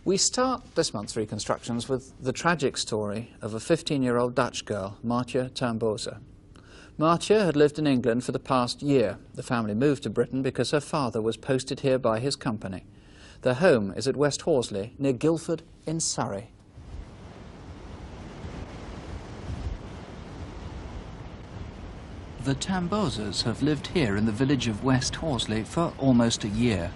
We start this month's reconstructions with the tragic story of a 15-year-old Dutch girl, Maartje Tamboezer. Maartje had lived in England for the past year. The family moved to Britain because her father was posted here by his company. Their home is at West Horsley, near Guildford in Surrey. The Tamboezers have lived here in the village of West Horsley for almost a year.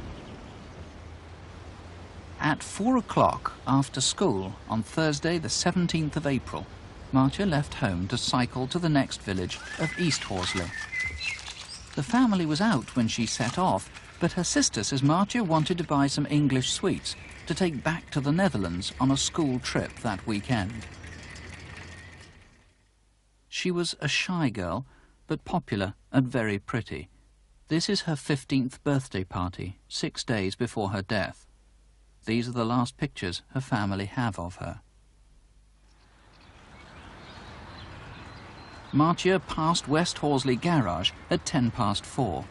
At 4 o'clock after school on Thursday the 17th of April, Maartje left home to cycle to the next village of East Horsley. The family was out when she set off, but her sister says Maartje wanted to buy some English sweets to take back to the Netherlands on a school trip that weekend. She was a shy girl, but popular and very pretty. This is her 15th birthday party, 6 days before her death. These are the last pictures her family have of her. Maartje passed West Horsley Garage at 4:10.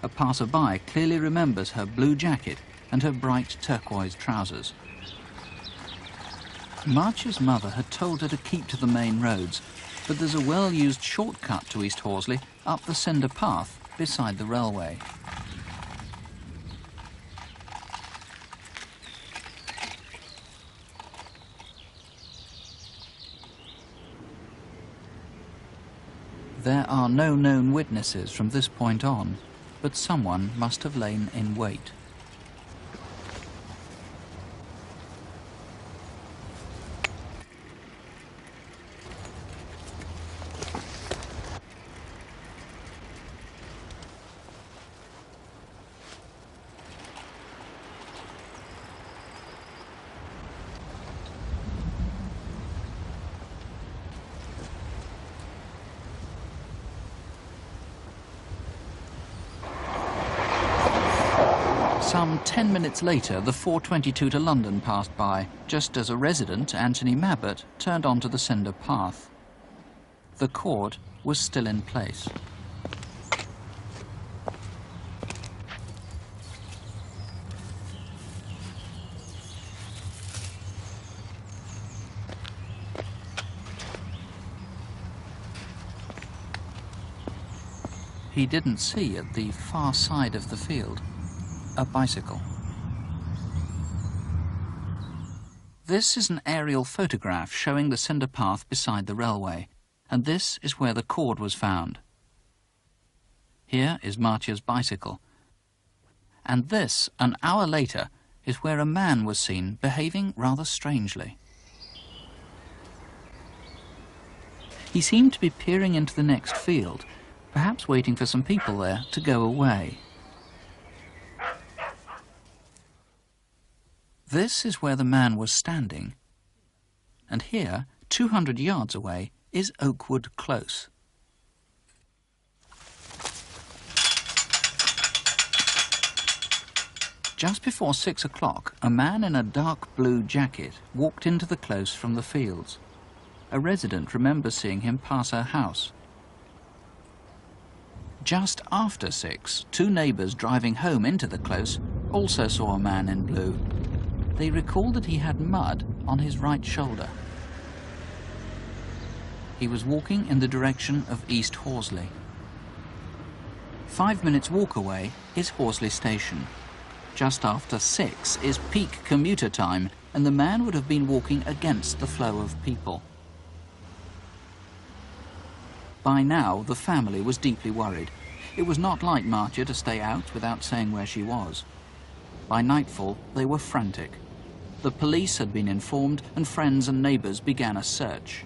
A passer-by clearly remembers her blue jacket and her bright turquoise trousers. Maartje's mother had told her to keep to the main roads, but there's a well-used shortcut to East Horsley up the cinder path beside the railway. There are no known witnesses from this point on, but someone must have lain in wait. Some 10 minutes later, the 4:22 to London passed by, just as a resident, Anthony Mabbott, turned onto the cinder path. The cord was still in place. He didn't see at the far side of the field a bicycle. This is an aerial photograph showing the cinder path beside the railway, and this is where the cord was found. Here is Maartje's bicycle, and this, an hour later, is where a man was seen behaving rather strangely. He seemed to be peering into the next field, perhaps waiting for some people there to go away. This is where the man was standing, and here, 200 yards away, is Oakwood Close. Just before 6 o'clock, a man in a dark blue jacket walked into the close from the fields. A resident remembers seeing him pass her house. Just after 6, 2 neighbours driving home into the close also saw a man in blue. They recalled that he had mud on his right shoulder. He was walking in the direction of East Horsley. 5 minutes walk away is Horsley Station. Just after 6 is peak commuter time, and the man would have been walking against the flow of people. By now, the family was deeply worried. It was not like Maartje to stay out without saying where she was. By nightfall, they were frantic. The police had been informed, and friends and neighbours began a search.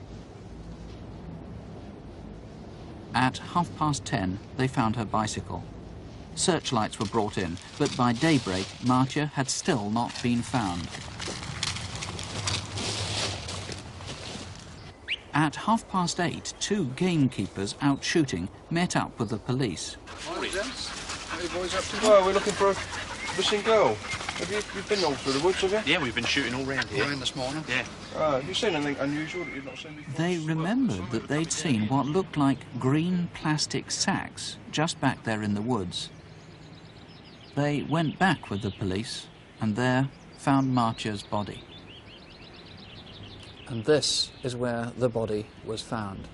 At 10:30, they found her bicycle. Searchlights were brought in, but by daybreak, Maartje had still not been found. At 8:30, 2 gamekeepers out shooting met up with the police. Morning, gents. What are you boys up to? Well, we're looking for a missing girl. Have you've been all through the woods, have you? Yeah, we've been shooting all round here. All round this morning? Yeah. Have you seen anything unusual that you've not seen before? They remembered that they'd seen what looked like green plastic sacks just back there in the woods. They went back with the police, and there, found Maartje's body. And this is where the body was found.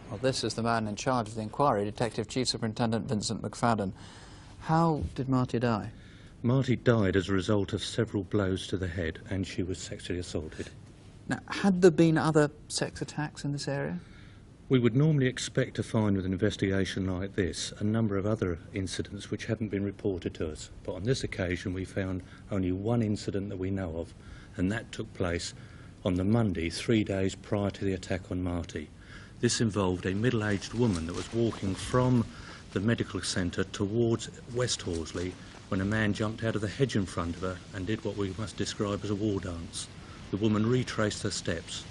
Well, this is the man in charge of the inquiry, Detective Chief Superintendent Vincent McFadden. How did Maartje die? Maartje died as a result of several blows to the head, and she was sexually assaulted. Now, had there been other sex attacks in this area? We would normally expect to find with an investigation like this a number of other incidents which hadn't been reported to us. But on this occasion we found only one incident that we know of, and that took place on the Monday, 3 days prior to the attack on Maartje. This involved a middle-aged woman that was walking from the medical centre towards West Horsley when a man jumped out of the hedge in front of her and did what we must describe as a war dance. The woman retraced her steps.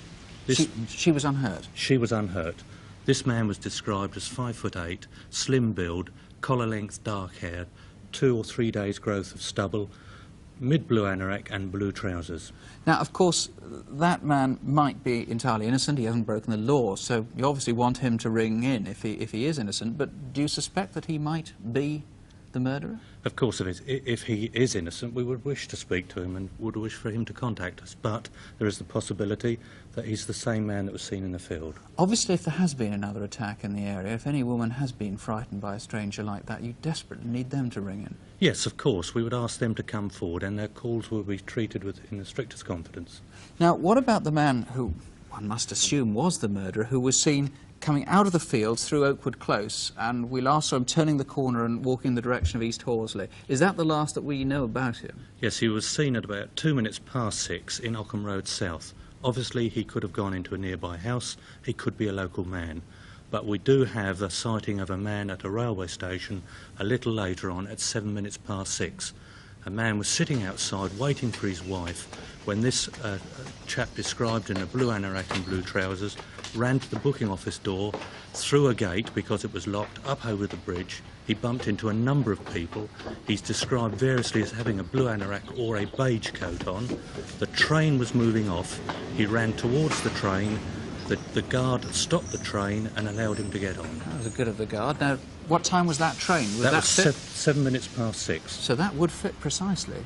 She was unhurt? She was unhurt. This man was described as 5'8", slim build, collar-length dark hair, 2 or 3 days' growth of stubble, mid-blue anorak and blue trousers. Now, of course, that man might be entirely innocent. He hasn't broken the law, so you obviously want him to ring in if he is innocent. But do you suspect that he might be the murderer? Of course, if he is innocent, we would wish to speak to him and would wish for him to contact us. But there is the possibility that he's the same man that was seen in the field. Obviously, if there has been another attack in the area, if any woman has been frightened by a stranger like that, you desperately need them to ring in. Yes, of course. We would ask them to come forward, and their calls will be treated in the strictest confidence. Now, what about the man who, one must assume, was the murderer, who was seen coming out of the fields through Oakwood Close, and we last saw him turning the corner and walking in the direction of East Horsley? Is that the last that we know about him? Yes, he was seen at about 6:02 in Ockham Road South. Obviously, he could have gone into a nearby house. He could be a local man. But we do have a sighting of a man at a railway station a little later on at 6:07. A man was sitting outside waiting for his wife when this chap described in a blue anorak and blue trousers ran to the booking office door, through a gate because it was locked, up over the bridge. He bumped into a number of people. He's described variously as having a blue anorak or a beige coat on. The train was moving off. He ran towards the train. The guard stopped the train and allowed him to get on. That was good of the guard. Now, what time was that train? That was 6:07. So that would fit precisely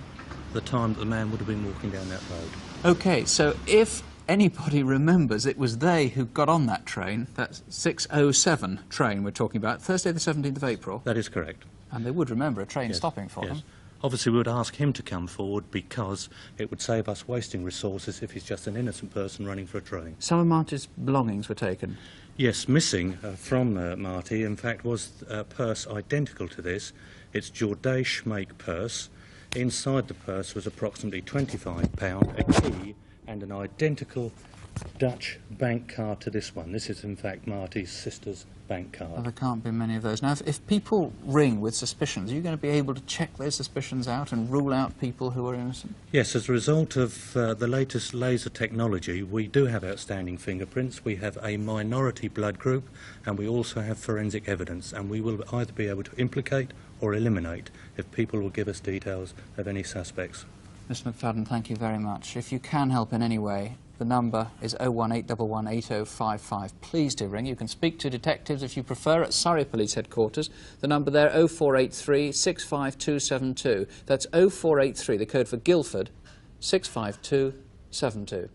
the time that the man would have been walking down that road. OK, so if anybody remembers, it was they who got on that train, that 6:07 train we're talking about, Thursday the 17th of April. That is correct. And they would remember a train stopping for them. Obviously we would ask him to come forward because it would save us wasting resources if he's just an innocent person running for a train. Some of Maartje's belongings were taken? Yes, missing from Maartje, in fact, was a purse identical to this. It's Jordache make purse. Inside the purse was approximately £25, a key and an identical Dutch bank card to this one. This is in fact Maartje's sister's bank card. Well, there can't be many of those. Now, if people ring with suspicions, are you going to be able to check those suspicions out and rule out people who are innocent? Yes, as a result of the latest laser technology, we do have outstanding fingerprints, we have a minority blood group, and we also have forensic evidence, and we will either be able to implicate or eliminate if people will give us details of any suspects. Mr. McFadden, thank you very much. If you can help in any way, the number is 018118055. Please do ring. You can speak to detectives if you prefer at Surrey Police Headquarters. The number there, 0483 65272. That's 0483, the code for Guildford, 65272.